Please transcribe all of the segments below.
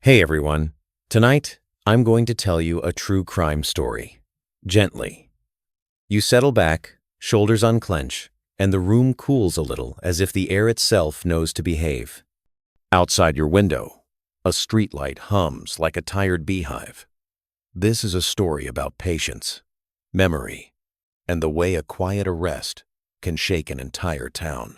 Hey everyone. Tonight, I'm going to tell you a true crime story. Gently. You settle back, shoulders unclench, and the room cools a little as if the air itself knows to behave. Outside your window, a streetlight hums like a tired beehive. This is a story about patience, memory, and the way a quiet arrest can shake an entire town.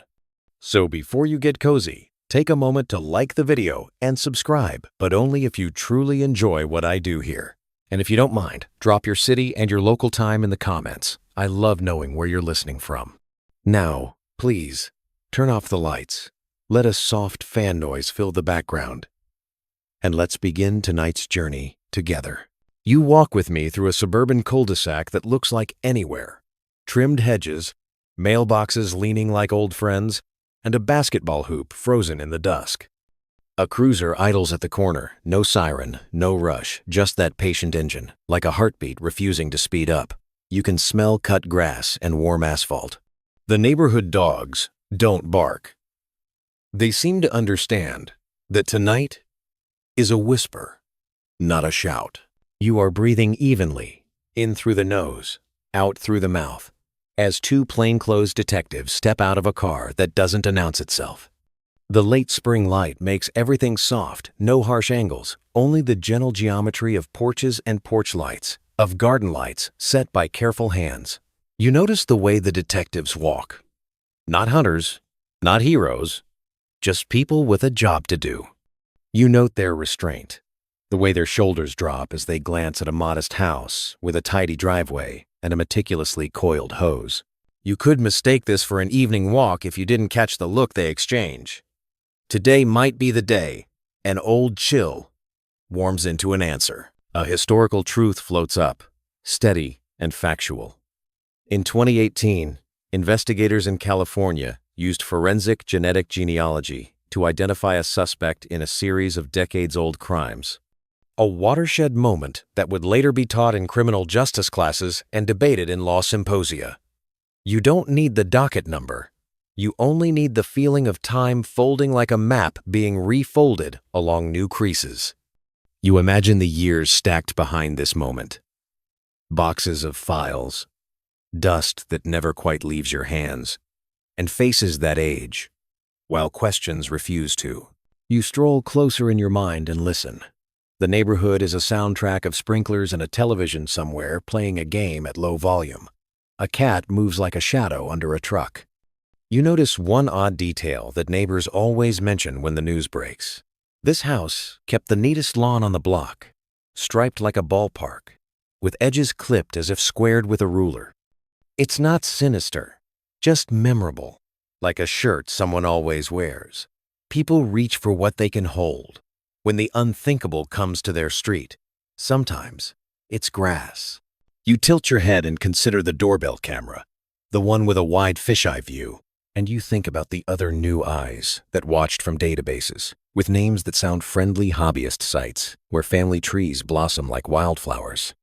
So before you get cozy, take a moment to like the video and subscribe, but only if you truly enjoy what I do here. And if you don't mind, drop your city and your local time in the comments. I love knowing where you're listening from. Now, please, turn off the lights. Let a soft fan noise fill the background. And let's begin tonight's journey together. You walk with me through a suburban cul-de-sac that looks like anywhere. Trimmed hedges, mailboxes leaning like old friends, and a basketball hoop frozen in the dusk. A cruiser idles at the corner, no siren, no rush, just that patient engine, like a heartbeat refusing to speed up. You can smell cut grass and warm asphalt. The neighborhood dogs don't bark. They seem to understand that tonight is a whisper, not a shout. You are breathing evenly, in through the nose, out through the mouth, as two plainclothes detectives step out of a car that doesn't announce itself. The late spring light makes everything soft, no harsh angles, only the gentle geometry of porches and porch lights, of garden lights set by careful hands. You notice the way the detectives walk. Not hunters, not heroes, just people with a job to do. You note their restraint, the way their shoulders drop as they glance at a modest house with a tidy driveway and a meticulously coiled hose. You could mistake this for an evening walk if you didn't catch the look they exchange. Today might be the day an old chill warms into an answer. A historical truth floats up, steady and factual. In 2018, investigators in California used forensic genetic genealogy to identify a suspect in a series of decades-old crimes. A watershed moment that would later be taught in criminal justice classes and debated in law symposia. You don't need the docket number. You only need the feeling of time folding like a map being refolded along new creases. You imagine the years stacked behind this moment. Boxes of files, dust that never quite leaves your hands, and faces that age, while questions refuse to. You stroll closer in your mind and listen. The neighborhood is a soundtrack of sprinklers and a television somewhere playing a game at low volume. A cat moves like a shadow under a truck. You notice one odd detail that neighbors always mention when the news breaks. This house kept the neatest lawn on the block, striped like a ballpark, with edges clipped as if squared with a ruler. It's not sinister, just memorable, like a shirt someone always wears. People reach for what they can hold. When the unthinkable comes to their street, sometimes it's grass. You tilt your head and consider the doorbell camera, the one with a wide fisheye view, and you think about the other new eyes that watched from databases, with names that sound friendly hobbyist sites where family trees blossom like wildflowers.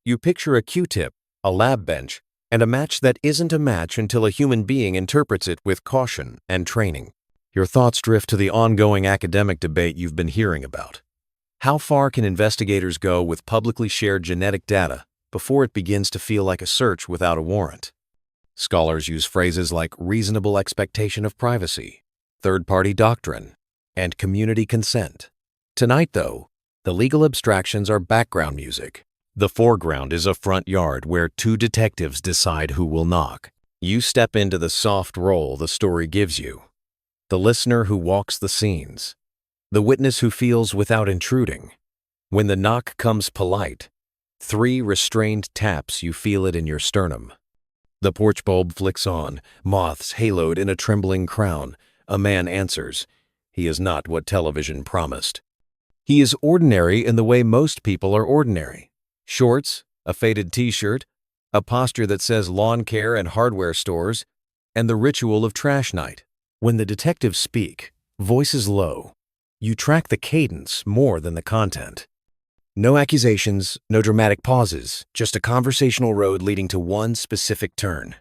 You picture a Q-tip, a lab bench, and a match that isn't a match until a human being interprets it with caution and training. Your thoughts drift to the ongoing academic debate you've been hearing about. How far can investigators go with publicly shared genetic data before it begins to feel like a search without a warrant? Scholars use phrases like reasonable expectation of privacy, third-party doctrine, and community consent. Tonight, though, the legal abstractions are background music. The foreground is a front yard where two detectives decide who will knock. You step into the soft role the story gives you. The listener who walks the scenes, the witness who feels without intruding. When the knock comes polite, 3 restrained taps, you feel it in your sternum. The porch bulb flicks on, moths haloed in a trembling crown. A man answers. He is not what television promised. He is ordinary in the way most people are ordinary. Shorts, a faded t-shirt, a posture that says lawn care and hardware stores, and the ritual of trash night. When the detectives speak, voices low, you track the cadence more than the content. No accusations, no dramatic pauses, just a conversational road leading to one specific turn.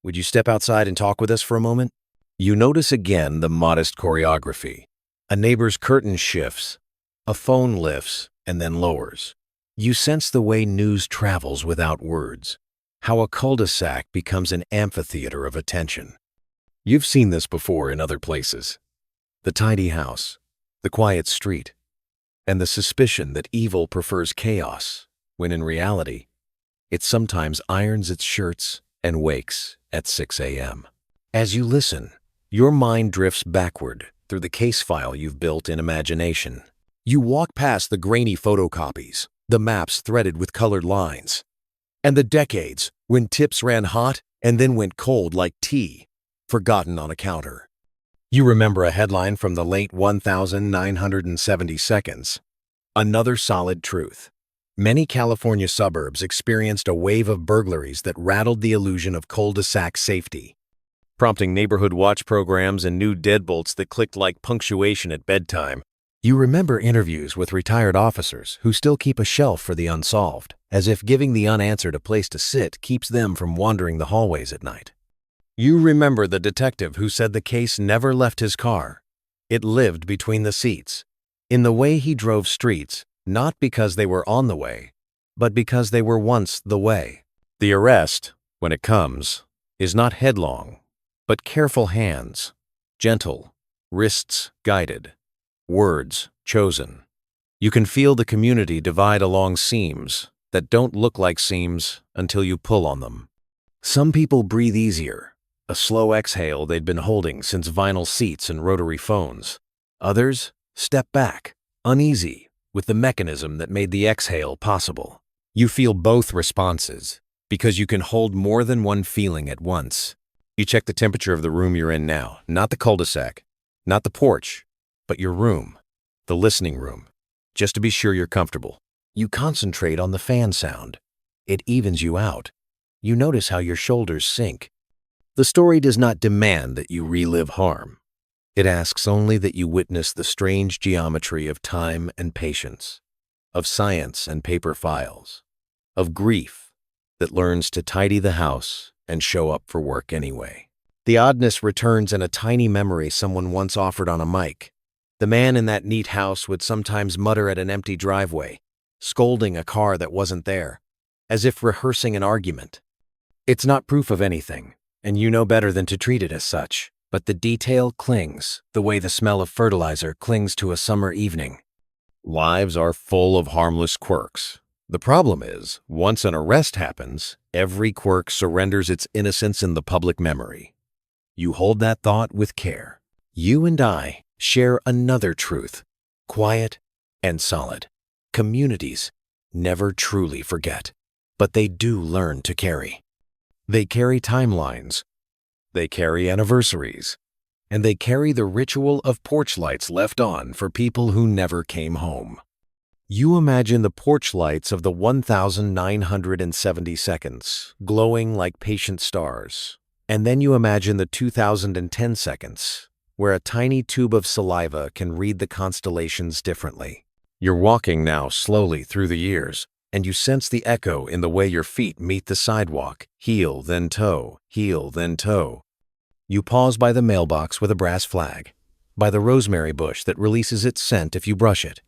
Would you step outside and talk with us for a moment? You notice again the modest choreography. A neighbor's curtain shifts, A phone lifts and then lowers. You sense the way news travels without words, how a cul-de-sac becomes an amphitheater of attention. You've seen this before in other places. The tidy house, the quiet street, and the suspicion that evil prefers chaos, when in reality, it sometimes irons its shirts and wakes at 6 a.m. As you listen, your mind drifts backward through the case file you've built in imagination. You walk past the grainy photocopies, the maps threaded with colored lines, and the decades when tips ran hot and then went cold like tea, forgotten on a counter. You remember a headline from the late 1970s. Another solid truth. Many California suburbs experienced a wave of burglaries that rattled the illusion of cul-de-sac safety, prompting neighborhood watch programs and new deadbolts that clicked like punctuation at bedtime. You remember interviews with retired officers who still keep a shelf for the unsolved, as if giving the unanswered a place to sit keeps them from wandering the hallways at night. You remember the detective who said the case never left his car. It lived between the seats, in the way he drove streets, not because they were on the way, but because they were once the way. The arrest, when it comes, is not headlong, but careful hands, gentle, wrists guided, words chosen. You can feel the community divide along seams that don't look like seams until you pull on them. Some people breathe easier, a slow exhale they'd been holding since vinyl seats and rotary phones. Others step back, uneasy, with the mechanism that made the exhale possible. You feel both responses, because you can hold more than one feeling at once. You check the temperature of the room you're in now, not the cul-de-sac, not the porch, but your room, the listening room, just to be sure you're comfortable. You concentrate on the fan sound. It evens you out. You notice how your shoulders sink. The story does not demand that you relive harm. It asks only that you witness the strange geometry of time and patience, of science and paper files, of grief that learns to tidy the house and show up for work anyway. The oddness returns in a tiny memory someone once offered on a mic. The man in that neat house would sometimes mutter at an empty driveway, scolding a car that wasn't there, as if rehearsing an argument. It's not proof of anything, and you know better than to treat it as such, but the detail clings the way the smell of fertilizer clings to a summer evening. Lives are full of harmless quirks. The problem is, once an arrest happens, every quirk surrenders its innocence in the public memory. You hold that thought with care. You and I share another truth, quiet and solid. Communities never truly forget, but they do learn to carry. They carry timelines, they carry anniversaries, and they carry the ritual of porch lights left on for people who never came home. You imagine the porch lights of the 1970 seconds, glowing like patient stars, and then you imagine the 2010 seconds, where a tiny tube of saliva can read the constellations differently. You're walking now slowly through the years, and you sense the echo in the way your feet meet the sidewalk, heel then toe, heel then toe. You pause by the mailbox with a brass flag, by the rosemary bush that releases its scent if you brush it.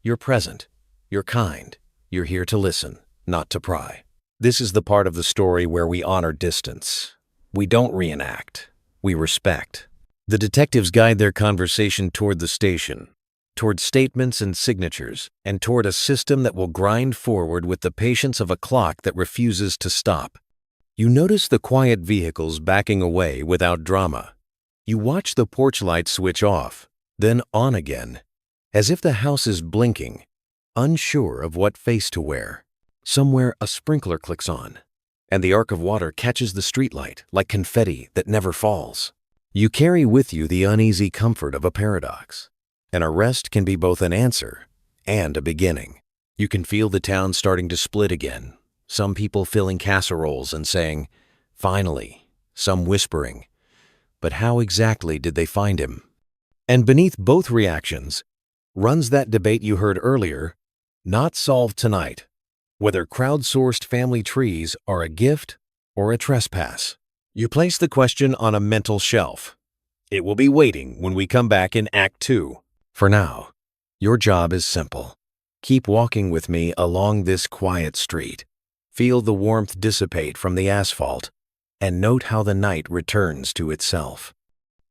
You're present, you're kind, you're here to listen, not to pry. This is the part of the story where we honor distance. We don't reenact, we respect. The detectives guide their conversation toward the station, toward statements and signatures, and toward a system that will grind forward with the patience of a clock that refuses to stop. You notice the quiet vehicles backing away without drama. You watch the porch light switch off, then on again, as if the house is blinking, unsure of what face to wear. Somewhere a sprinkler clicks on, and the arc of water catches the streetlight like confetti that never falls. You carry with you the uneasy comfort of a paradox. An arrest can be both an answer and a beginning. You can feel the town starting to split again, some people filling casseroles and saying, "Finally," some whispering, "But how exactly did they find him?" And beneath both reactions runs that debate you heard earlier, not solved tonight, whether crowdsourced family trees are a gift or a trespass. You place the question on a mental shelf. It will be waiting when we come back in Act 2. For now, Your job is simple. Keep walking with me along this quiet street. Feel the warmth dissipate from the asphalt, and note how the night returns to itself.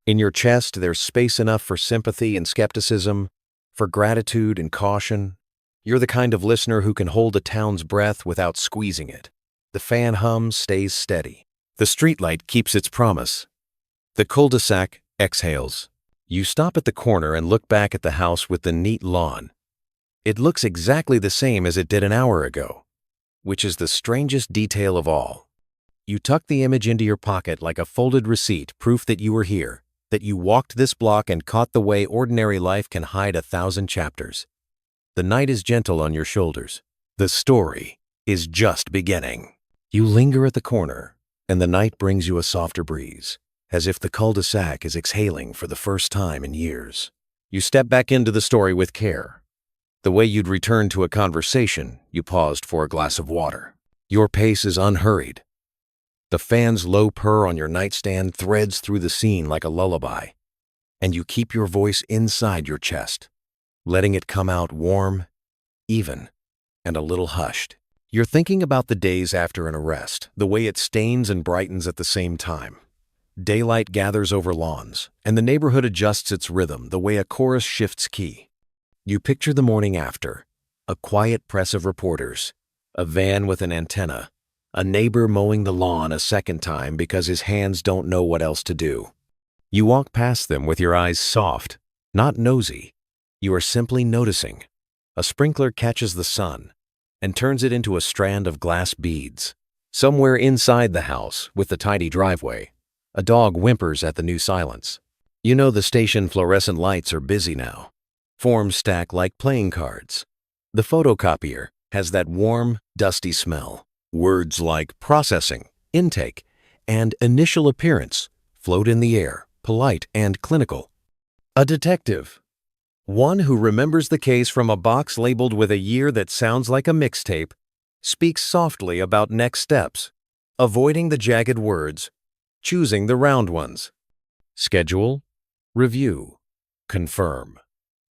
In your chest, there's space enough for sympathy and skepticism, for gratitude and caution. You're the kind of listener who can hold a town's breath without squeezing it. The fan hum stays steady. The streetlight keeps its promise. The cul-de-sac exhales. You stop at the corner and look back at the house with the neat lawn. It looks exactly the same as it did an hour ago, which is the strangest detail of all. You tuck the image into your pocket like a folded receipt, proof that you were here, that you walked this block and caught the way ordinary life can hide 1,000 chapters. The night is gentle on your shoulders. The story is just beginning. You linger at the corner, and the night brings you a softer breeze, as if the cul-de-sac is exhaling for the first time in years. You step back into the story with care. The way you'd return to a conversation, you paused for a glass of water. Your pace is unhurried. The fan's low purr on your nightstand threads through the scene like a lullaby, and you keep your voice inside your chest, letting it come out warm, even, and a little hushed. You're thinking about the days after an arrest, the way it stains and brightens at the same time. Daylight gathers over lawns, and the neighborhood adjusts its rhythm the way a chorus shifts key. You picture the morning after, a quiet press of reporters, a van with an antenna, a neighbor mowing the lawn a second time because his hands don't know what else to do. You walk past them with your eyes soft, not nosy. You are simply noticing. A sprinkler catches the sun and turns it into a strand of glass beads. Somewhere inside the house, with the tidy driveway, a dog whimpers at the new silence. You know the station fluorescent lights are busy now. Forms stack like playing cards. The photocopier has that warm, dusty smell. Words like processing, intake, and initial appearance float in the air, polite and clinical. A detective, one who remembers the case from a box labeled with a year that sounds like a mixtape, speaks softly about next steps, avoiding the jagged words, choosing the round ones. Schedule, review, confirm.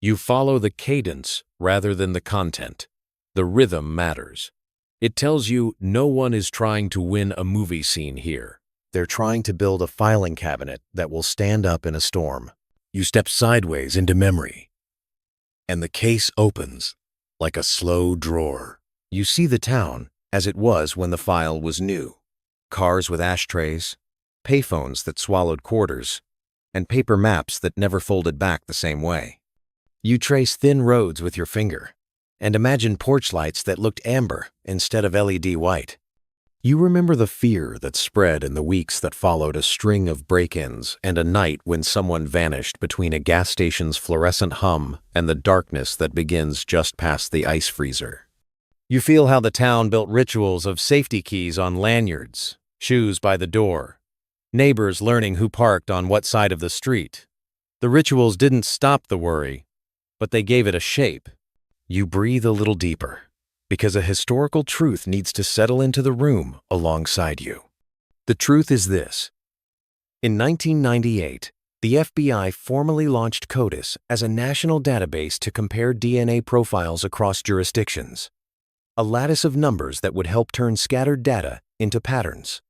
You follow the cadence rather than the content. The rhythm matters. It tells you no one is trying to win a movie scene here. They're trying to build a filing cabinet that will stand up in a storm. You step sideways into memory, and the case opens like a slow drawer. You see the town as it was when the file was new. Cars with ashtrays, payphones that swallowed quarters, and paper maps that never folded back the same way. You trace thin roads with your finger, and imagine porch lights that looked amber instead of LED white. You remember the fear that spread in the weeks that followed a string of break-ins and a night when someone vanished between a gas station's fluorescent hum and the darkness that begins just past the ice freezer. You feel how the town built rituals of safety keys on lanyards, shoes by the door, neighbors learning who parked on what side of the street. The rituals didn't stop the worry, but they gave it a shape. You breathe a little deeper, because a historical truth needs to settle into the room alongside you. The truth is this. In 1998, the FBI formally launched CODIS as a national database to compare DNA profiles across jurisdictions, a lattice of numbers that would help turn scattered data into patterns.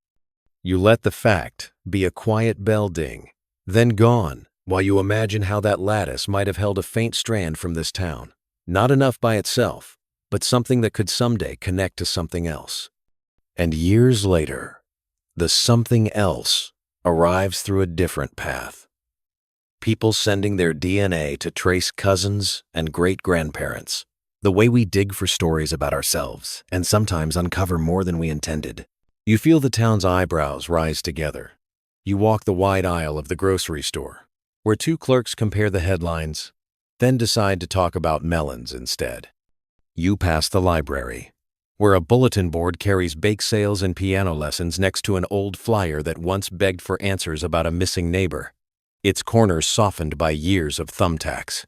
You let the fact be a quiet bell ding, then gone, while you imagine how that lattice might have held a faint strand from this town. Not enough by itself, but something that could someday connect to something else. And years later, the something else arrives through a different path. People sending their DNA to trace cousins and great-grandparents. The way we dig for stories about ourselves and sometimes uncover more than we intended. You feel the town's eyebrows rise together. You walk the wide aisle of the grocery store, where two clerks compare the headlines, then decide to talk about melons instead. You pass the library, where a bulletin board carries bake sales and piano lessons next to an old flyer that once begged for answers about a missing neighbor, its corners softened by years of thumbtacks.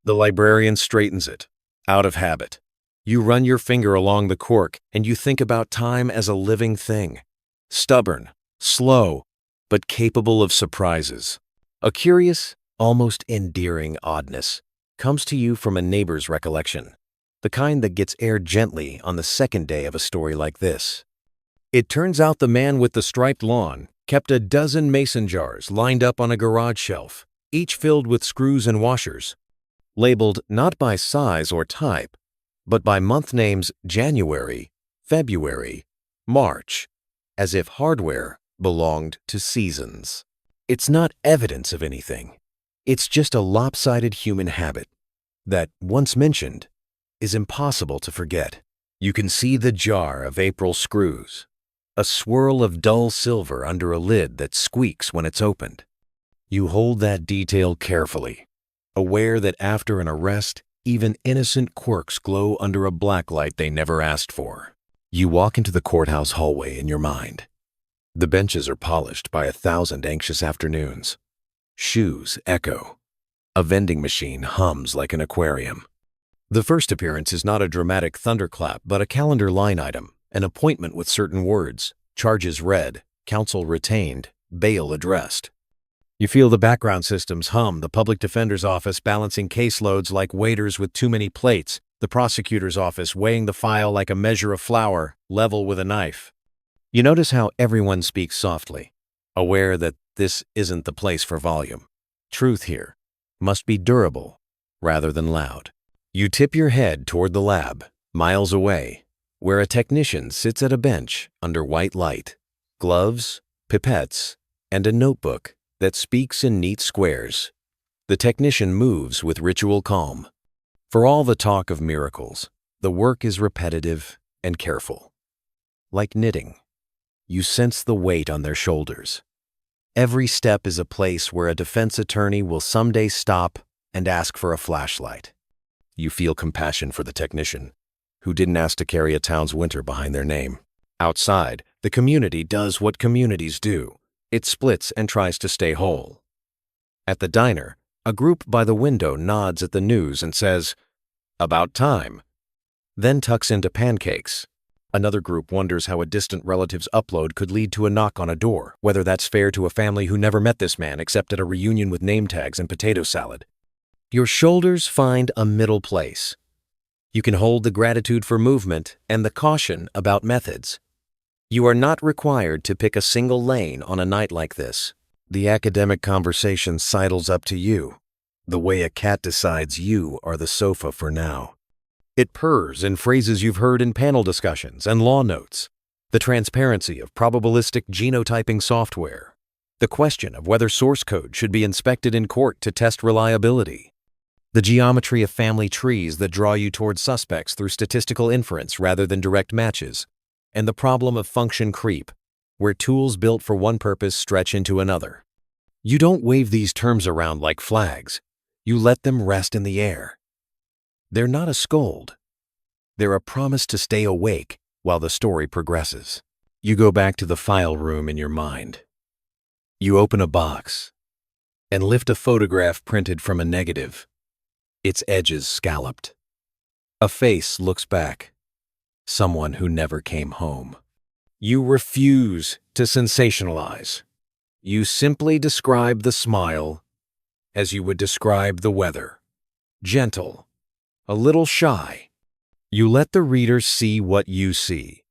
The librarian straightens it, out of habit. You run your finger along the cork and you think about time as a living thing, stubborn, slow, but capable of surprises. A curious, almost endearing oddness, comes to you from a neighbor's recollection, the kind that gets aired gently on the second day of a story like this. It turns out the man with the striped lawn kept a dozen mason jars lined up on a garage shelf, each filled with screws and washers, labeled not by size or type, but by month names January, February, March, as if hardware belonged to seasons. It's not evidence of anything. It's just a lopsided human habit that, once mentioned, is impossible to forget. You can see the jar of April screws, a swirl of dull silver under a lid that squeaks when it's opened. You hold that detail carefully, aware that after an arrest, even innocent quirks glow under a blacklight they never asked for. You walk into the courthouse hallway in your mind. The benches are polished by 1,000 anxious afternoons. Shoes echo. A vending machine hums like an aquarium. The first appearance is not a dramatic thunderclap, but a calendar line item, an appointment with certain words, charges read, counsel retained, bail addressed. You feel the background systems hum, the public defender's office balancing caseloads like waiters with too many plates, the prosecutor's office weighing the file like a measure of flour, level with a knife. You notice how everyone speaks softly, aware that this isn't the place for volume. Truth here must be durable rather than loud. You tip your head toward the lab, miles away, where a technician sits at a bench under white light, gloves, pipettes, and a notebook that speaks in neat squares. The technician moves with ritual calm. For all the talk of miracles, the work is repetitive and careful. Like knitting, you sense the weight on their shoulders. Every step is a place where a defense attorney will someday stop and ask for a flashlight. You feel compassion for the technician, who didn't ask to carry a town's winter behind their name. Outside, the community does what communities do. It splits and tries to stay whole. At the diner, a group by the window nods at the news and says, "About time," then tucks into pancakes. Another group wonders how a distant relative's upload could lead to a knock on a door, whether that's fair to a family who never met this man except at a reunion with name tags and potato salad. Your shoulders find a middle place. You can hold the gratitude for movement and the caution about methods. You are not required to pick a single lane on a night like this. The academic conversation sidles up to you, the way a cat decides you are the sofa for now. It purrs in phrases you've heard in panel discussions and law notes. The transparency of probabilistic genotyping software. The question of whether source code should be inspected in court to test reliability. The geometry of family trees that draw you toward suspects through statistical inference rather than direct matches. And the problem of function creep, where tools built for one purpose stretch into another. You don't wave these terms around like flags. You let them rest in the air. They're not a scold. They're a promise to stay awake while the story progresses. You go back to the file room in your mind. You open a box and lift a photograph printed from a negative, its edges scalloped. A face looks back, someone who never came home. You refuse to sensationalize. You simply describe the smile as you would describe the weather. Gentle, a little shy. You let the reader see what you see.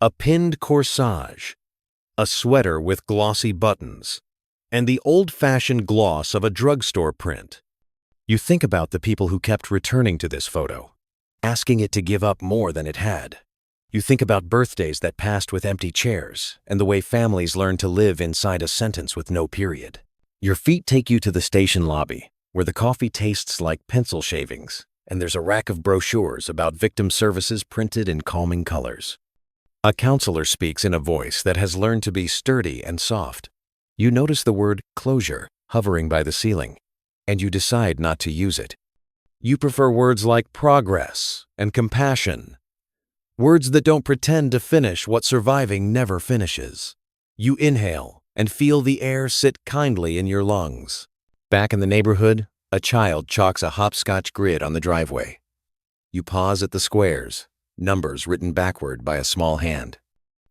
A pinned corsage, a sweater with glossy buttons, and the old-fashioned gloss of a drugstore print. You think about the people who kept returning to this photo, asking it to give up more than it had. You think about birthdays that passed with empty chairs and the way families learn to live inside a sentence with no period. Your feet take you to the station lobby, where the coffee tastes like pencil shavings, and there's a rack of brochures about victim services printed in calming colors. A counselor speaks in a voice that has learned to be sturdy and soft. You notice the word closure hovering by the ceiling, and you decide not to use it. You prefer words like progress and compassion, words that don't pretend to finish what surviving never finishes. You inhale and feel the air sit kindly in your lungs. Back in the neighborhood, a child chalks a hopscotch grid on the driveway. You pause at the squares, numbers written backward by a small hand.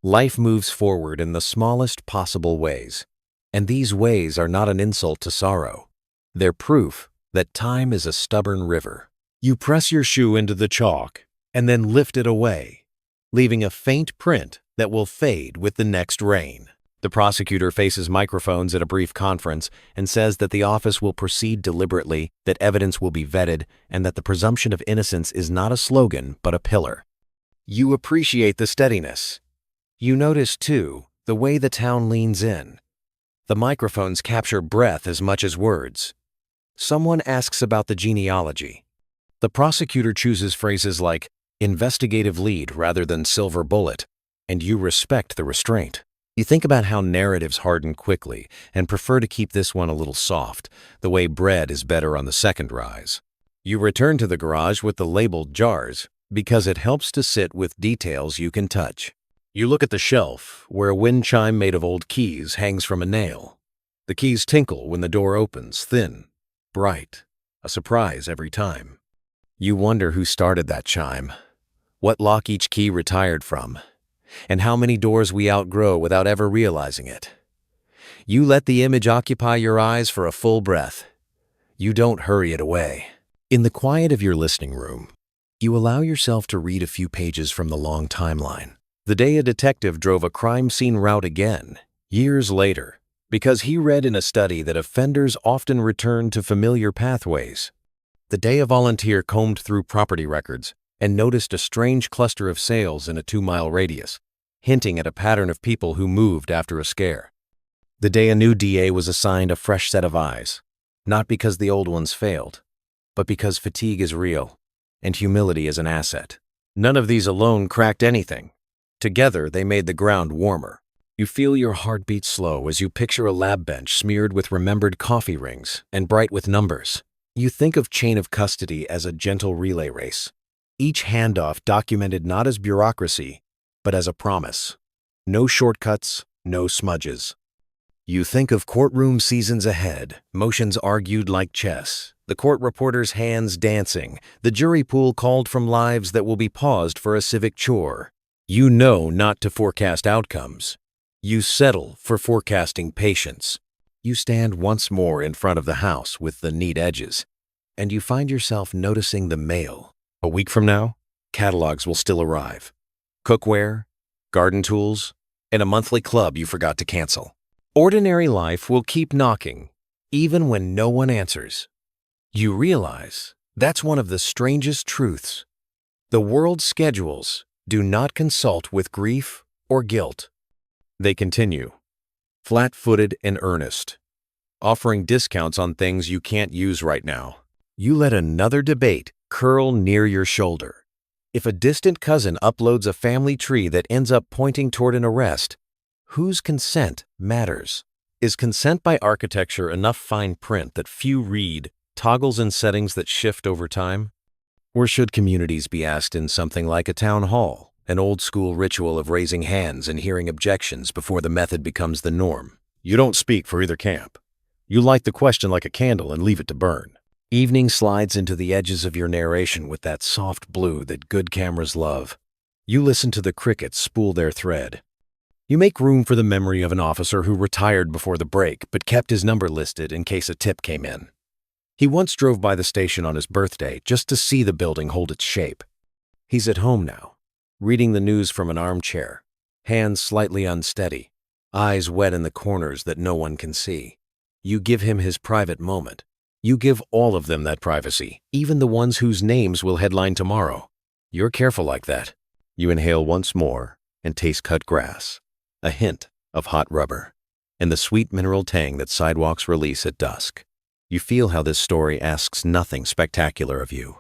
Life moves forward in the smallest possible ways, and these ways are not an insult to sorrow. They're proof that time is a stubborn river. You press your shoe into the chalk and then lift it away, leaving a faint print that will fade with the next rain. The prosecutor faces microphones at a brief conference and says that the office will proceed deliberately, that evidence will be vetted, and that the presumption of innocence is not a slogan but a pillar. You appreciate the steadiness. You notice, too, the way the town leans in. The microphones capture breath as much as words. Someone asks about the genealogy. The prosecutor chooses phrases like investigative lead rather than silver bullet, and you respect the restraint. You think about how narratives harden quickly and prefer to keep this one a little soft, the way bread is better on the second rise. You return to the garage with the labeled jars because it helps to sit with details you can touch. You look at the shelf where a wind chime made of old keys hangs from a nail. The keys tinkle when the door opens, thin, bright, a surprise every time. You wonder who started that chime, what lock each key retired from, and how many doors we outgrow without ever realizing it. You let the image occupy your eyes for a full breath. You don't hurry it away. In the quiet of your listening room, you allow yourself to read a few pages from the long timeline. The day a detective drove a crime scene route again, years later, because he read in a study that offenders often return to familiar pathways. The day a volunteer combed through property records and noticed a strange cluster of sales in a 2-mile radius, hinting at a pattern of people who moved after a scare. The day a new DA was assigned a fresh set of eyes, not because the old ones failed, but because fatigue is real and humility is an asset. None of these alone cracked anything. Together, they made the ground warmer. You feel your heartbeat slow as you picture a lab bench smeared with remembered coffee rings and bright with numbers. You think of chain of custody as a gentle relay race, each handoff documented not as bureaucracy, but as a promise. No shortcuts, no smudges. You think of courtroom seasons ahead, motions argued like chess, the court reporter's hands dancing, the jury pool called from lives that will be paused for a civic chore. You know not to forecast outcomes. You settle for forecasting patience. You stand once more in front of the house with the neat edges, and you find yourself noticing the mail. A week from now, catalogs will still arrive. Cookware, garden tools, and a monthly club you forgot to cancel. Ordinary life will keep knocking, even when no one answers. You realize that's one of the strangest truths. The world's schedules do not consult with grief or guilt. They continue, flat-footed and earnest, offering discounts on things you can't use right now. You let another debate curl near your shoulder. If a distant cousin uploads a family tree that ends up pointing toward an arrest, whose consent matters? Is consent by architecture enough fine print that few read, toggles and settings that shift over time? Or should communities be asked in something like a town hall, an old-school ritual of raising hands and hearing objections before the method becomes the norm? You don't speak for either camp. You light the question like a candle and leave it to burn. Evening slides into the edges of your narration with that soft blue that good cameras love. You listen to the crickets spool their thread. You make room for the memory of an officer who retired before the break but kept his number listed in case a tip came in. He once drove by the station on his birthday just to see the building hold its shape. He's at home now, reading the news from an armchair, hands slightly unsteady, eyes wet in the corners that no one can see. You give him his private moment. You give all of them that privacy, even the ones whose names will headline tomorrow. You're careful like that. You inhale once more and taste cut grass, a hint of hot rubber, and the sweet mineral tang that sidewalks release at dusk. You feel how this story asks nothing spectacular of you.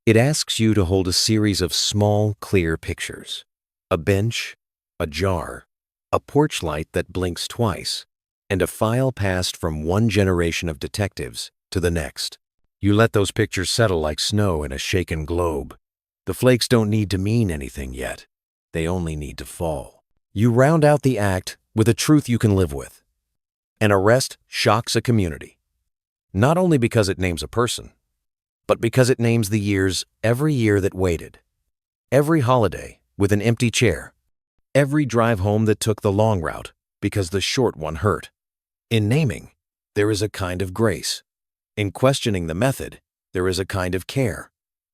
It asks you to hold a series of small, clear pictures. A bench, a jar, a porch light that blinks twice, and a file passed from one generation of detectives to the next. You let those pictures settle like snow in a shaken globe. The flakes don't need to mean anything yet. They only need to fall. You round out the act with a truth you can live with. An arrest shocks a community. Not only because it names a person, but because it names the years, every year that waited. Every holiday with an empty chair. Every drive home that took the long route because the short one hurt. In naming, there is a kind of grace. In questioning the method, there is a kind of care.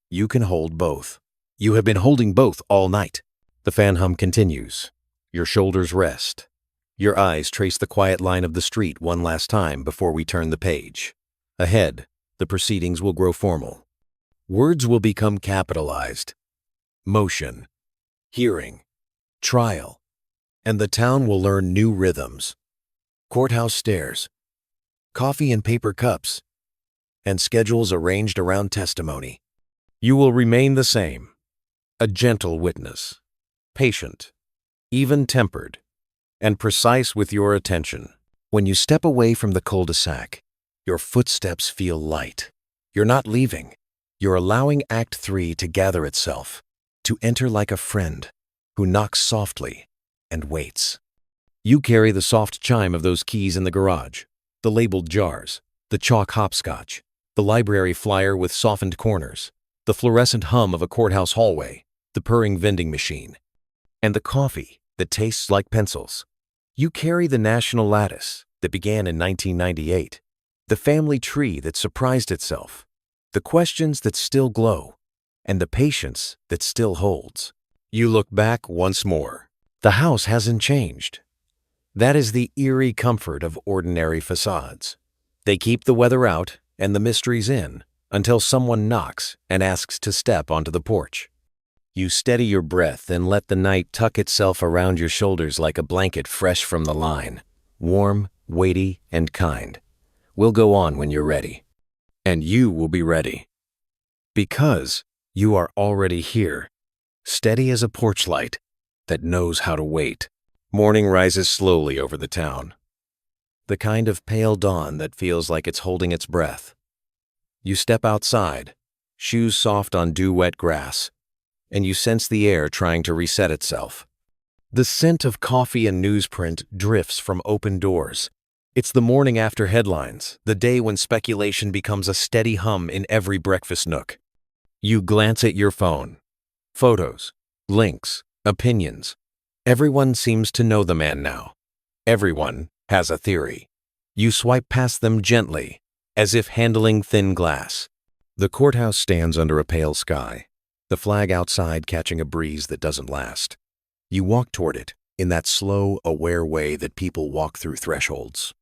You can hold both. You have been holding both all night. The fan hum continues. Your shoulders rest. Your eyes trace the quiet line of the street one last time before we turn the page. Ahead, the proceedings will grow formal. Words will become capitalized. Motion, hearing, trial, and the town will learn new rhythms. Courthouse stairs, coffee and paper cups, and schedules arranged around testimony. You will remain the same, a gentle witness, patient, even-tempered, and precise with your attention. When you step away from the cul-de-sac, your footsteps feel light. You're not leaving. You're allowing Act 3 to gather itself, to enter like a friend who knocks softly and waits. You carry the soft chime of those keys in the garage, the labeled jars, the chalk hopscotch, the library flyer with softened corners, the fluorescent hum of a courthouse hallway, the purring vending machine, and the coffee that tastes like pencils. You carry the national lattice that began in 1998, the family tree that surprised itself, the questions that still glow, and the patience that still holds. You look back once more. The house hasn't changed. That is the eerie comfort of ordinary facades. They keep the weather out and the mysteries in until someone knocks and asks to step onto the porch. You steady your breath and let the night tuck itself around your shoulders like a blanket fresh from the line, warm, weighty, and kind. We'll go on when you're ready. And you will be ready. Because you are already here, steady as a porch light that knows how to wait. Morning rises slowly over the town, the kind of pale dawn that feels like it's holding its breath. You step outside, shoes soft on dew-wet grass, and you sense the air trying to reset itself. The scent of coffee and newsprint drifts from open doors. It's the morning after headlines, the day when speculation becomes a steady hum in every breakfast nook. You glance at your phone. Photos, links, opinions. Everyone seems to know the man now. Everyone has a theory. You swipe past them gently, as if handling thin glass. The courthouse stands under a pale sky, the flag outside catching a breeze that doesn't last. You walk toward it in that slow, aware way that people walk through thresholds.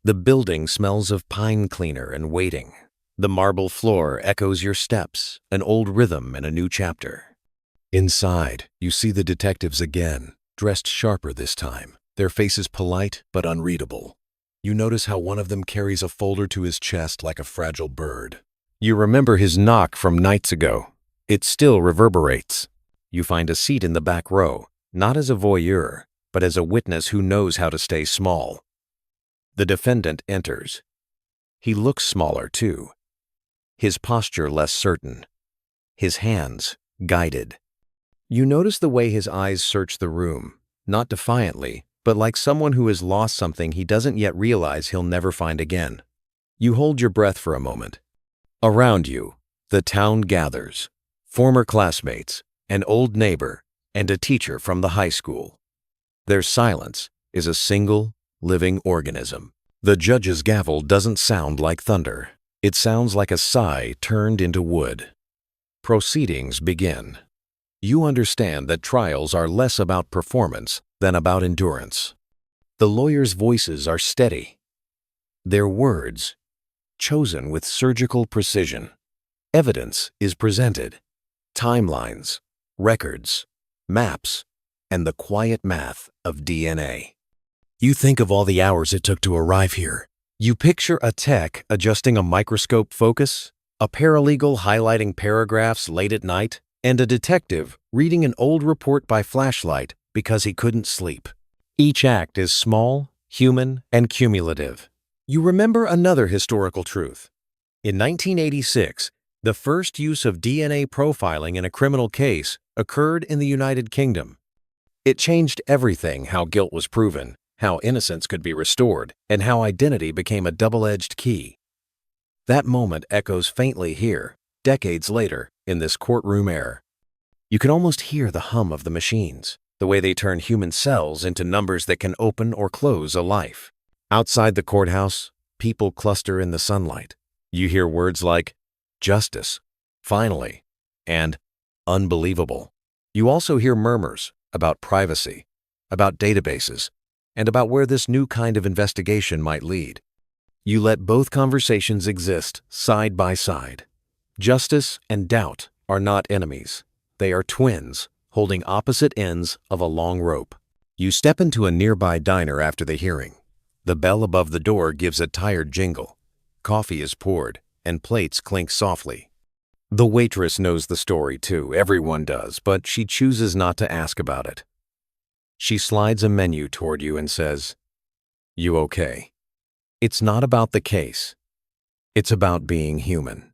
The building smells of pine cleaner and waiting. The marble floor echoes your steps, an old rhythm and a new chapter. Inside, you see the detectives again, dressed sharper this time, their faces polite but unreadable. You notice how one of them carries a folder to his chest like a fragile bird. You remember his knock from nights ago. It still reverberates. You find a seat in the back row, not as a voyeur, but as a witness who knows how to stay small. The defendant enters. He looks smaller, too. His posture less certain. His hands guided. You notice the way his eyes search the room, not defiantly, but like someone who has lost something he doesn't yet realize he'll never find again. You hold your breath for a moment. Around you, the town gathers. Former classmates, an old neighbor, and a teacher from the high school. Their silence is a single, living organism. The judge's gavel doesn't sound like thunder. It sounds like a sigh turned into wood. Proceedings begin. You understand that trials are less about performance than about endurance. The lawyers' voices are steady. Their words, chosen with surgical precision. Evidence is presented. Timelines, records, maps, and the quiet math of DNA. You think of all the hours it took to arrive here. You picture a tech adjusting a microscope focus, a paralegal highlighting paragraphs late at night, and a detective reading an old report by flashlight because he couldn't sleep. Each act is small, human, and cumulative. You remember another historical truth. In 1986, the first use of DNA profiling in a criminal case occurred in the United Kingdom. It changed everything: how guilt was proven, how innocence could be restored, and how identity became a double-edged key. That moment echoes faintly here, decades later, in this courtroom air. You can almost hear the hum of the machines, the way they turn human cells into numbers that can open or close a life. Outside the courthouse, people cluster in the sunlight. You hear words like justice, finally, and unbelievable. You also hear murmurs about privacy, about databases, and about where this new kind of investigation might lead. You let both conversations exist side by side. Justice and doubt are not enemies. They are twins holding opposite ends of a long rope. You step into a nearby diner after the hearing. The bell above the door gives a tired jingle. Coffee is poured, and plates clink softly. The waitress knows the story too, everyone does, but she chooses not to ask about it. She slides a menu toward you and says, "You okay?" It's not about the case. It's about being human.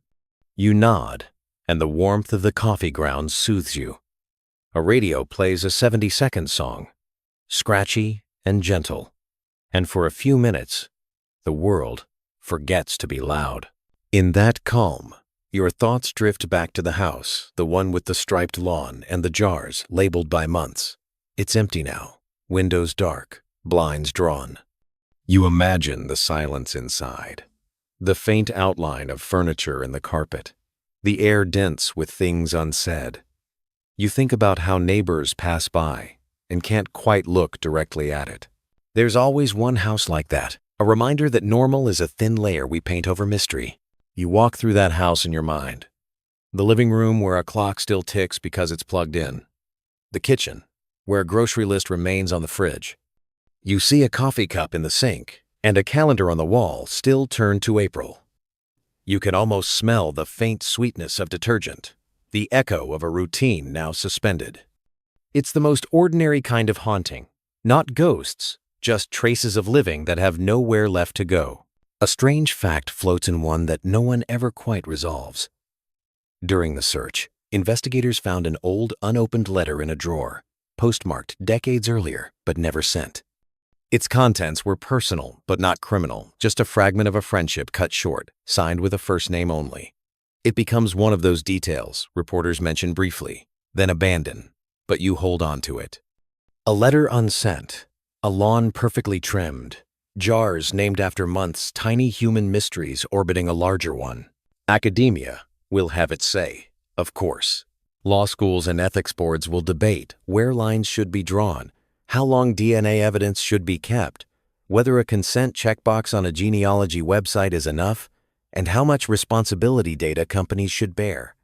You nod, and the warmth of the coffee grounds soothes you. A radio plays a 70-second song, scratchy and gentle, and for a few minutes, the world forgets to be loud. In that calm, your thoughts drift back to the house, the one with the striped lawn and the jars labeled by months. It's empty now, windows dark, blinds drawn. You imagine the silence inside, the faint outline of furniture in the carpet, the air dense with things unsaid. You think about how neighbors pass by and can't quite look directly at it. There's always one house like that, a reminder that normal is a thin layer we paint over mystery. You walk through that house in your mind. The living room where a clock still ticks because it's plugged in. The kitchen, where a grocery list remains on the fridge. You see a coffee cup in the sink and a calendar on the wall still turned to April. You can almost smell the faint sweetness of detergent, the echo of a routine now suspended. It's the most ordinary kind of haunting, not ghosts, just traces of living that have nowhere left to go. A strange fact floats in one that no one ever quite resolves. During the search, investigators found an old, unopened letter in a drawer, postmarked decades earlier, but never sent. Its contents were personal, but not criminal, just a fragment of a friendship cut short, signed with a first name only. It becomes one of those details reporters mention briefly, then abandon, but you hold on to it. A letter unsent, a lawn perfectly trimmed, jars named after months' tiny human mysteries orbiting a larger one. Academia will have its say, of course. Law schools and ethics boards will debate where lines should be drawn, how long DNA evidence should be kept, whether a consent checkbox on a genealogy website is enough, and how much responsibility data companies should bear.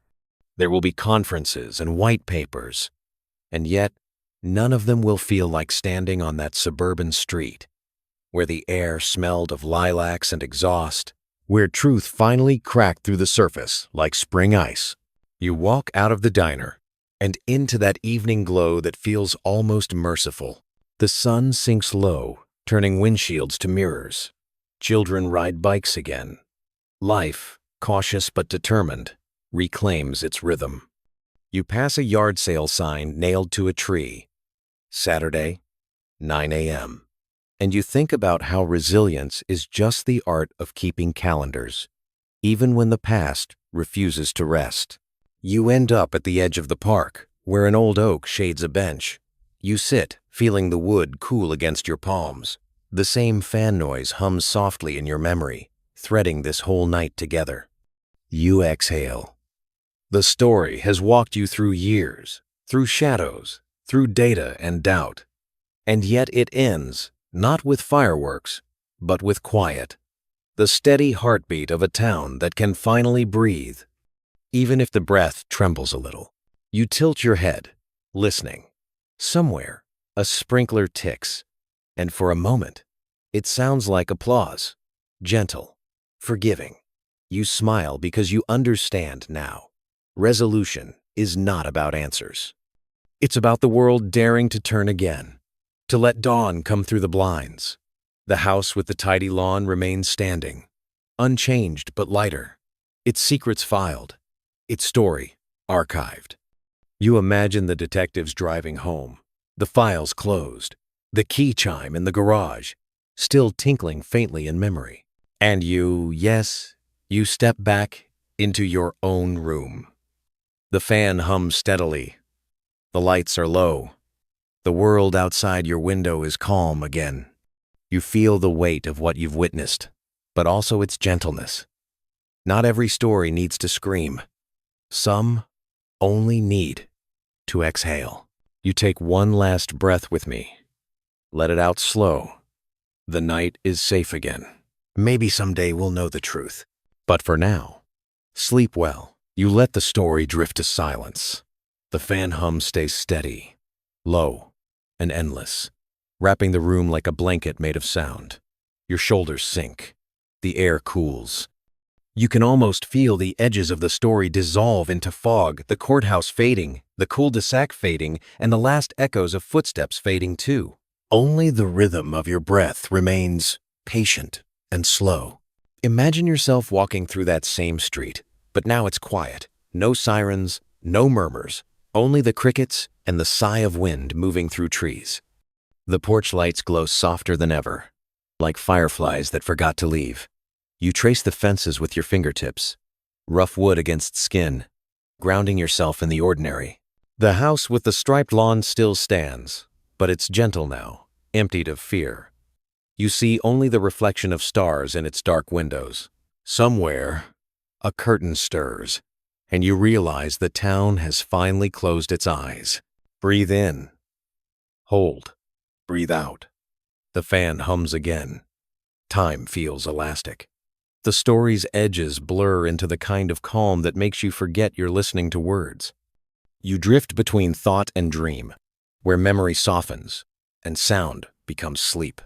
There will be conferences and white papers, and yet none of them will feel like standing on that suburban street, where the air smelled of lilacs and exhaust, where truth finally cracked through the surface like spring ice. You walk out of the diner and into that evening glow that feels almost merciful. The sun sinks low, turning windshields to mirrors. Children ride bikes again. Life, cautious but determined, reclaims its rhythm. You pass a yard sale sign nailed to a tree. Saturday, 9 a.m. And you think about how resilience is just the art of keeping calendars, even when the past refuses to rest. You end up at the edge of the park, where an old oak shades a bench. You sit, feeling the wood cool against your palms. The same fan noise hums softly in your memory, threading this whole night together. You exhale. The story has walked you through years, through shadows, through data and doubt. And yet it ends, not with fireworks, but with quiet. The steady heartbeat of a town that can finally breathe. Even if the breath trembles a little, you tilt your head, listening. Somewhere, a sprinkler ticks, and for a moment, it sounds like applause, gentle, forgiving. You smile because you understand now. Resolution is not about answers. It's about the world daring to turn again, to let dawn come through the blinds. The house with the tidy lawn remains standing, unchanged but lighter, its secrets filed, its story archived. You imagine the detectives driving home, the files closed, the key chime in the garage, still tinkling faintly in memory. And you step back into your own room. The fan hums steadily. The lights are low. The world outside your window is calm again. You feel the weight of what you've witnessed, but also its gentleness. Not every story needs to scream. Some only need to exhale. You take one last breath with me. Let it out slow. The night is safe again. Maybe someday we'll know the truth. But for now, sleep well. You let the story drift to silence. The fan hum stays steady, low, and endless, wrapping the room like a blanket made of sound. Your shoulders sink. The air cools. You can almost feel the edges of the story dissolve into fog, the courthouse fading, the cul-de-sac fading, and the last echoes of footsteps fading too. Only the rhythm of your breath remains patient and slow. Imagine yourself walking through that same street, but now it's quiet. No sirens, no murmurs, only the crickets and the sigh of wind moving through trees. The porch lights glow softer than ever, like fireflies that forgot to leave. You trace the fences with your fingertips, rough wood against skin, grounding yourself in the ordinary. The house with the striped lawn still stands, but it's gentle now, emptied of fear. You see only the reflection of stars in its dark windows. Somewhere, a curtain stirs, and you realize the town has finally closed its eyes. Breathe in. Hold. Breathe out. The fan hums again. Time feels elastic. The story's edges blur into the kind of calm that makes you forget you're listening to words. You drift between thought and dream, where memory softens and sound becomes sleep.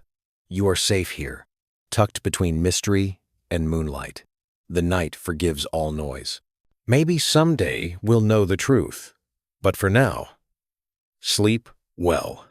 You are safe here, tucked between mystery and moonlight. The night forgives all noise. Maybe someday we'll know the truth, but for now, sleep well.